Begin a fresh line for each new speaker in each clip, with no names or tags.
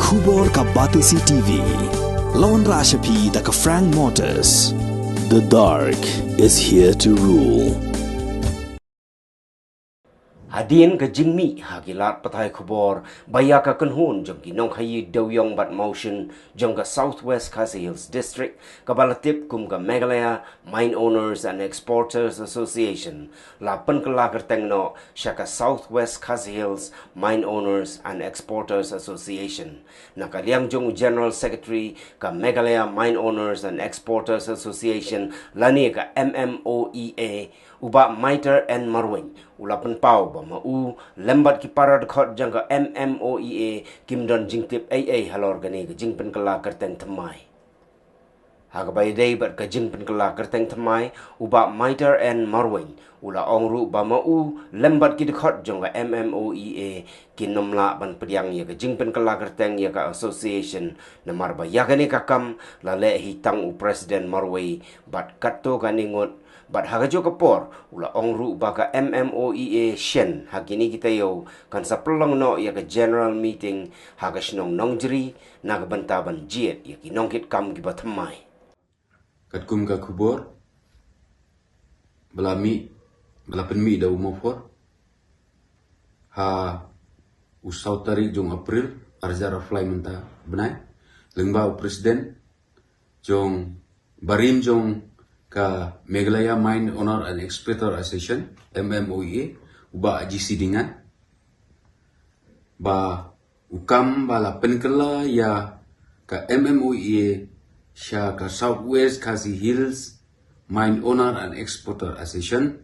Khubor ka Batisi TV. Lawan Rashapi da ka Frank Motors. The dark is here to rule.
Hadin ke Jingmi hagilat patai khubor baya ka kenhun jong ki nong khayi dowyong bat motion jong ka Southwest Khasi Hills District ka balatip kum ka Mmoea Mine Owners and Exporters Association la Jingpynkylla Kyrteng no sya ka Southwest Khasi Hills Mine Owners and Exporters Association nakaliang jong General Secretary ka Mmoea Mine Owners and Exporters Association lani ka Mmoea uba Maiter and Marwing ulapan pau ba mau lembat ki para dekat jangka Mmoea kimdon jingtip AA halor gani ke Jingpynkylla Kyrteng Thymmai hagabai dei bat ke Jingpynkylla Kyrteng Thymmai uba Maiter and Marwing ula ongru ba mau lembat ki dekat jangka Mmoea kinomla ban Pdiang ya ke Jingpynkylla Kyrteng ya ka association namar ba ya gani kakam lale hitang u president Marway bat katto ganingot bat hagajo kapor ula ongru baka Mmoea shen hagini kita yo kan sa pelong no ya ke general meeting hagas nong nongjri naga bantaban jiet ya ki nongkit kam ki Thymmai
katkum ka kubor belami belapen mi da umofor ha usau tarik jong April arzara fly menta benai lengbau presiden jong barim jong ka Mmoea Mine Owner and Exporter Association Mmoea uba GC dengan ba ukam bala Jingpynkylla ya ka Mmoea sya ka Southwest Khasi Hills Mine Owner and Exporter Association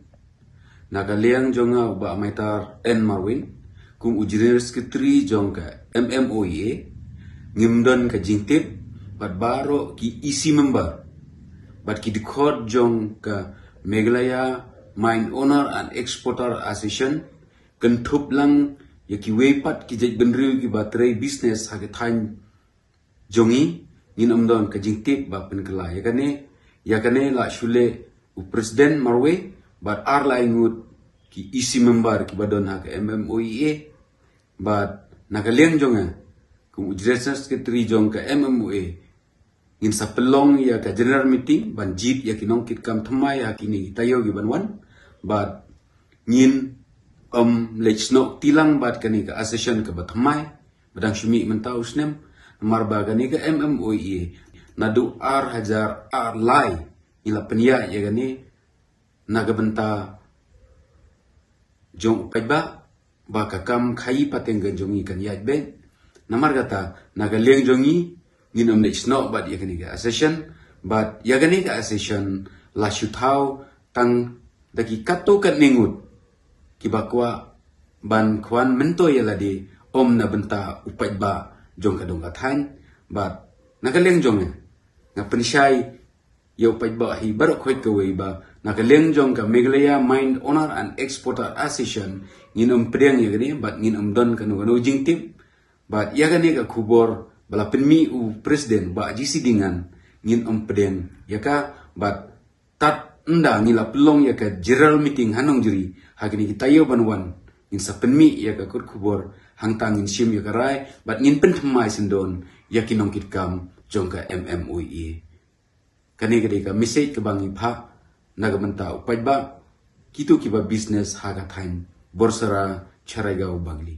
nakaliang jonga uba Maiter and Marwin kum ujiner sekretari jong ka Mmoea ngimdon ka jingtip bat baro ki isi member bat ki dikot jong ka Mmoea Mine Owner and Exporter Association kentup lang ya ki wepat ki jej benriu ki batrai business hage thain jongi ngin omdon ka jingtip ba Jingpynkylla ya kane la shule u president Marwe bat ar la ingut ki isi member ki badon ha ka Mmoea bat nakaliang jonga kum ujresa sekretari jong ka Mmoea in sa pelong ya ka general meeting ban jit ya kinong kit kam Thymmai ya kini tayo gi banwan but ngin lechno tilang bat kani ka association ka Thymmai badang shumi mentau snem marba kani ka Mmoea nadu ar hajar ar lai ila penya ya gani nagabenta jong paiba ba ka kam khai pateng jongi kan ya ben namar kata nagaleng jongi ngin lechno bat ya kani ka association but ya gani ka association la shutau tang daki kato kat ningut kibakwa ban kwan mento ya ladi na benta upai ba jong kadong kathan but nagaleng jong nga pensyai ya upai ba hi barok khoi ka wei ba nagaleng jong ka Mmoea Mine Owner and Exporter Association ngin Pdiang ya gani but ngin don kanu jingtip but ya gani ka khubor bala penmi u presiden ba GC dengan ngin Pdiang ya ka but tat nda ngila pelong ya ka general meeting hanong juri hagini kita yo banwan ngin sa penmi ya ka kut khubor hangtang ngin sim ya ka rai but ngin pen Thymmai sindon ya kinong kit kam jong ka Mmoea kani gadi ka message ka bangi pha nagamenta upai ba kitu kiba business haga thain borsara charaiga bangli